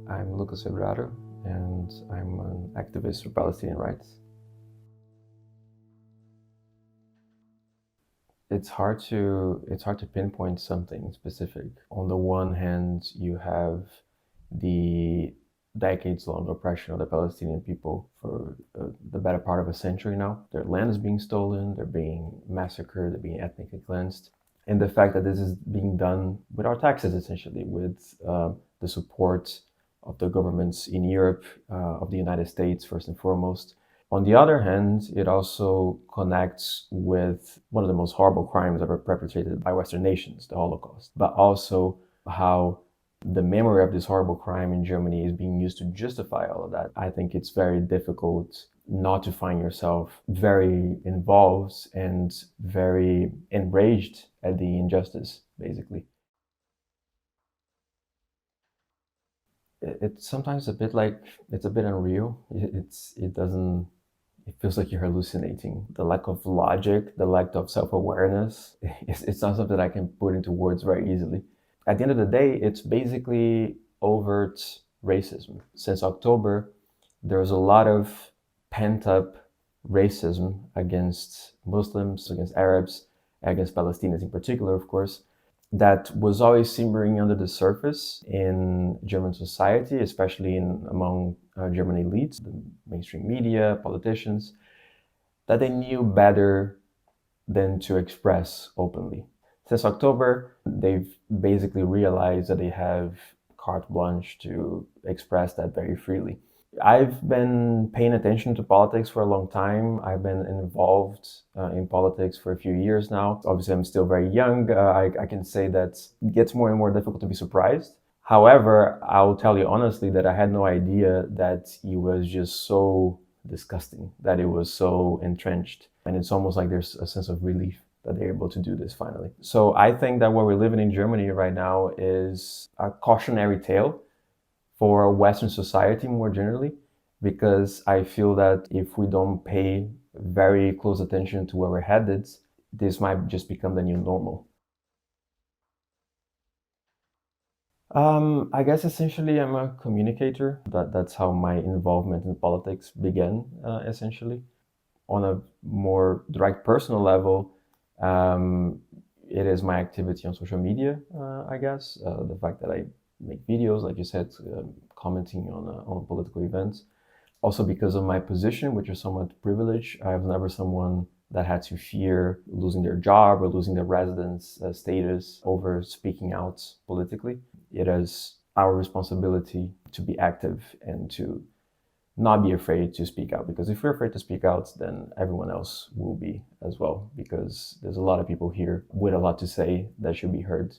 I'm Febraro, and I'm an activist for Palestinian rights. It's hard to pinpoint something specific. On the one hand, you have the decades-long oppression of the Palestinian people for the better part of a century now. Their land is being stolen, they're being massacred, they're being ethnically cleansed. And the fact that this is being done with our taxes, essentially, with the support of the governments in Europe, of the United States, first and foremost. On the other hand, it also connects with one of the most horrible crimes ever perpetrated by Western nations, the Holocaust, but also how the memory of this horrible crime in Germany is being used to justify all of that. I think it's very difficult not to find yourself very involved and very enraged at the injustice, basically. It's sometimes a bit like, it's a bit unreal. It feels like you're hallucinating. The lack of logic, the lack of self-awareness, it's not something I can put into words very easily. At the end of the day, it's basically overt racism. Since October, there's a lot of pent-up racism against Muslims, against Arabs, against Palestinians in particular, of course, that was always simmering under the surface in German society, especially among German elites, the mainstream media, politicians, that they knew better than to express openly. Since October, they've basically realized that they have carte blanche to express that very freely. I've been paying attention to politics for a long time. I've been involved in politics for a few years now. Obviously, I'm still very young. I can say that it gets more and more difficult to be surprised. However, I'll tell you honestly that I had no idea that it was just so disgusting, that it was so entrenched. And it's almost like there's a sense of relief that they're able to do this finally. So I think that what we're living in Germany right now is a cautionary tale for Western society more generally, because I feel that if we don't pay very close attention to where we're headed, this might just become the new normal. I guess essentially I'm a communicator. That's how my involvement in politics began, essentially. On a more direct personal level, it is my activity on social media, I guess. The fact that I make videos, like you said, commenting on political events. Also because of my position, which is somewhat privileged, I was never someone that had to fear losing their job or losing their residence status over speaking out politically. It is our responsibility to be active and to not be afraid to speak out, because if we're afraid to speak out, then everyone else will be as well, because there's a lot of people here with a lot to say that should be heard.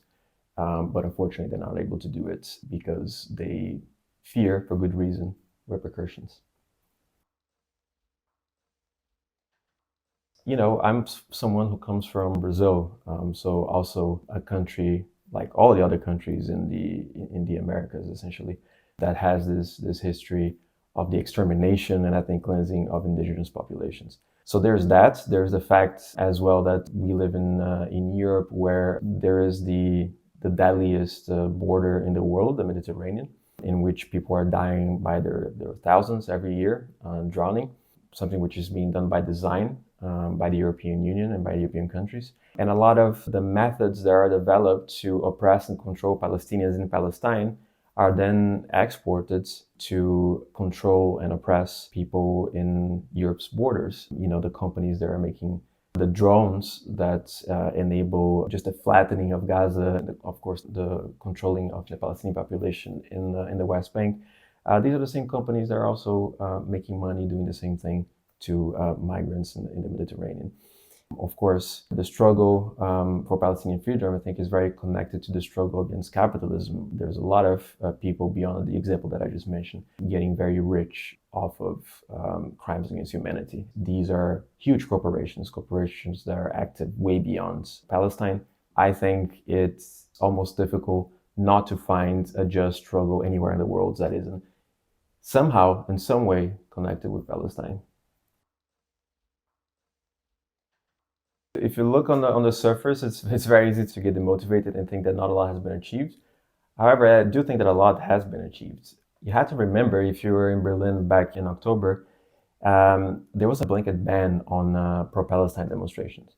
But unfortunately, they're not able to do it because they fear, for good reason, repercussions. I'm someone who comes from Brazil, so also a country like all the other countries in the Americas, essentially, that has this history of the extermination and ethnic cleansing of indigenous populations. So there's that. There's the fact as well that we live in Europe, where there is the deadliest border in the world, the Mediterranean, in which people are dying by their thousands every year, drowning, something which is being done by design, by the European Union and by European countries. And a lot of the methods that are developed to oppress and control Palestinians in Palestine are then exported to control and oppress people in Europe's borders. The companies that are making the drones that enable just the flattening of Gaza, and of course the controlling of the Palestinian population in the West Bank. These are the same companies that are also making money doing the same thing to migrants in the Mediterranean. Of course, the struggle for Palestinian freedom, I think, is very connected to the struggle against capitalism. There's a lot of people beyond the example that I just mentioned getting very rich off of crimes against humanity. These are huge corporations that are active way beyond Palestine. I think it's almost difficult not to find a just struggle anywhere in the world that isn't somehow, in some way, connected with Palestine. If you look on the surface, it's very easy to get demotivated and think that not a lot has been achieved. However, I do think that a lot has been achieved. You had to remember, if you were in Berlin back in October, there was a blanket ban on pro-Palestine demonstrations.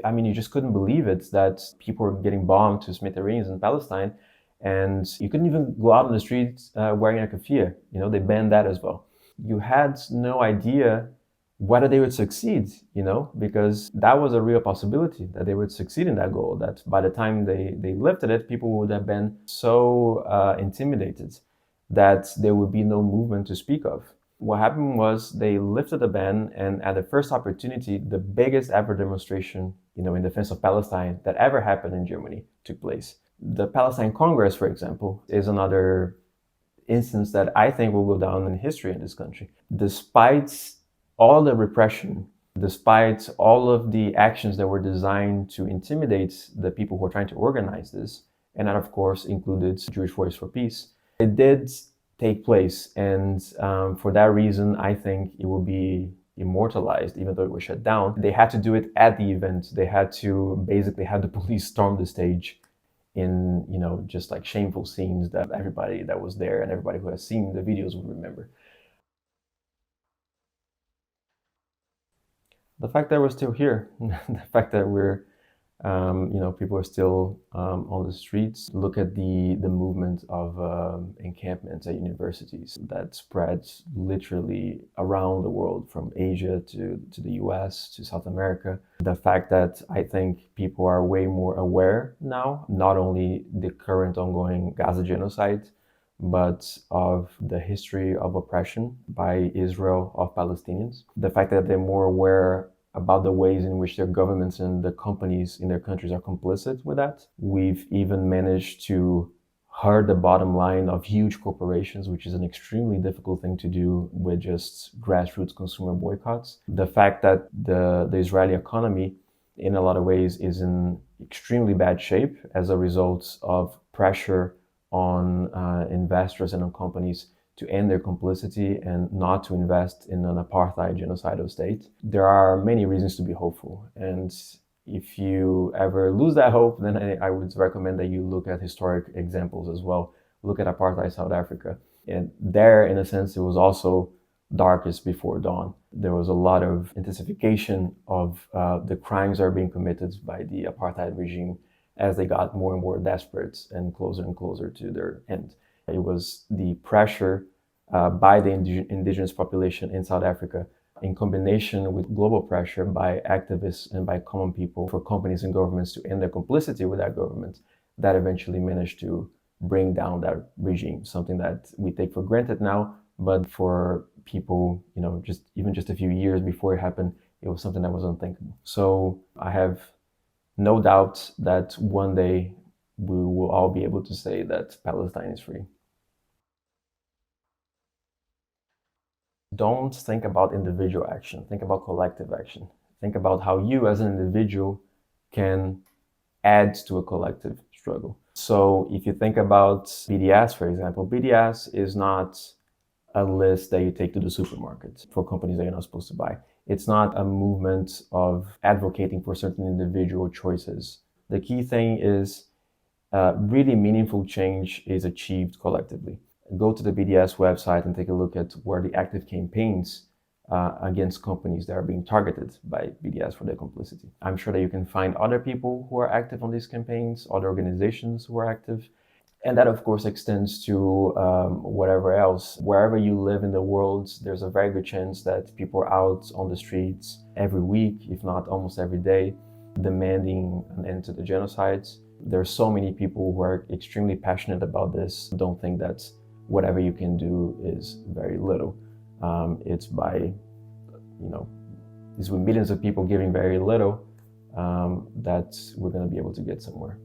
I mean, you just couldn't believe it that people were getting bombed to smithereens in Palestine, and you couldn't even go out on the streets wearing a keffiyeh. You know, they banned that as well. You had no idea whether they would succeed, you know, because that was a real possibility that they would succeed in that goal, that by the time they lifted it, people would have been so intimidated that there would be no movement to speak of. What happened was they lifted the ban, and at the first opportunity, the biggest ever demonstration, you know, in defense of Palestine that ever happened in Germany took place. The Palestine Congress, for example, is another instance that I think will go down in history in this country. Despite all the repression, despite all of the actions that were designed to intimidate the people who are trying to organize this, and that of course included Jewish Voice for Peace, it did take place. And for that reason, I think it will be immortalized, even though it was shut down. They had to do it at the event. They had to basically have the police storm the stage in, you know, just like shameful scenes that everybody that was there and everybody who has seen the videos would remember. The fact that we're still here, the fact that we're, you know, people are still on the streets. Look at the movement of encampments at universities that spreads literally around the world, from Asia to the US to South America. The fact that I think people are way more aware now, not only the current ongoing Gaza genocide, but of the history of oppression by Israel of Palestinians. The fact that they're more aware about the ways in which their governments and the companies in their countries are complicit with that. We've even managed to hurt the bottom line of huge corporations, which is an extremely difficult thing to do with just grassroots consumer boycotts. The fact that the Israeli economy, in a lot of ways, is in extremely bad shape as a result of pressure on investors and on companies to end their complicity and not to invest in an apartheid genocidal state. There are many reasons to be hopeful. And if you ever lose that hope, then I would recommend that you look at historic examples as well. Look at apartheid South Africa. And there, in a sense, it was also darkest before dawn. There was a lot of intensification of the crimes that are being committed by the apartheid regime as they got more and more desperate and closer to their end. It was the pressure by the indigenous population in South Africa, in combination with global pressure by activists and by common people for companies and governments to end their complicity with that government, that eventually managed to bring down that regime, something that we take for granted now, but for people, you know, just a few years before it happened, it was something that was unthinkable. So I have no doubt that one day we will all be able to say that Palestine is free. Don't think about individual action. Think about collective action. Think about how you as an individual can add to a collective struggle. So if you think about BDS, for example, BDS is not a list that you take to the supermarket for companies that you're not supposed to buy. It's not a movement of advocating for certain individual choices. The key thing is really meaningful change is achieved collectively. Go to the BDS website and take a look at where the active campaigns against companies that are being targeted by BDS for their complicity. I'm sure that you can find other people who are active on these campaigns, other organizations who are active. And that, of course, extends to whatever else. Wherever you live in the world, there's a very good chance that people are out on the streets every week, if not almost every day, demanding an end to the genocides. There are so many people who are extremely passionate about this. Don't think that whatever you can do is very little. It's by, you know, it's with millions of people giving very little that we're going to be able to get somewhere.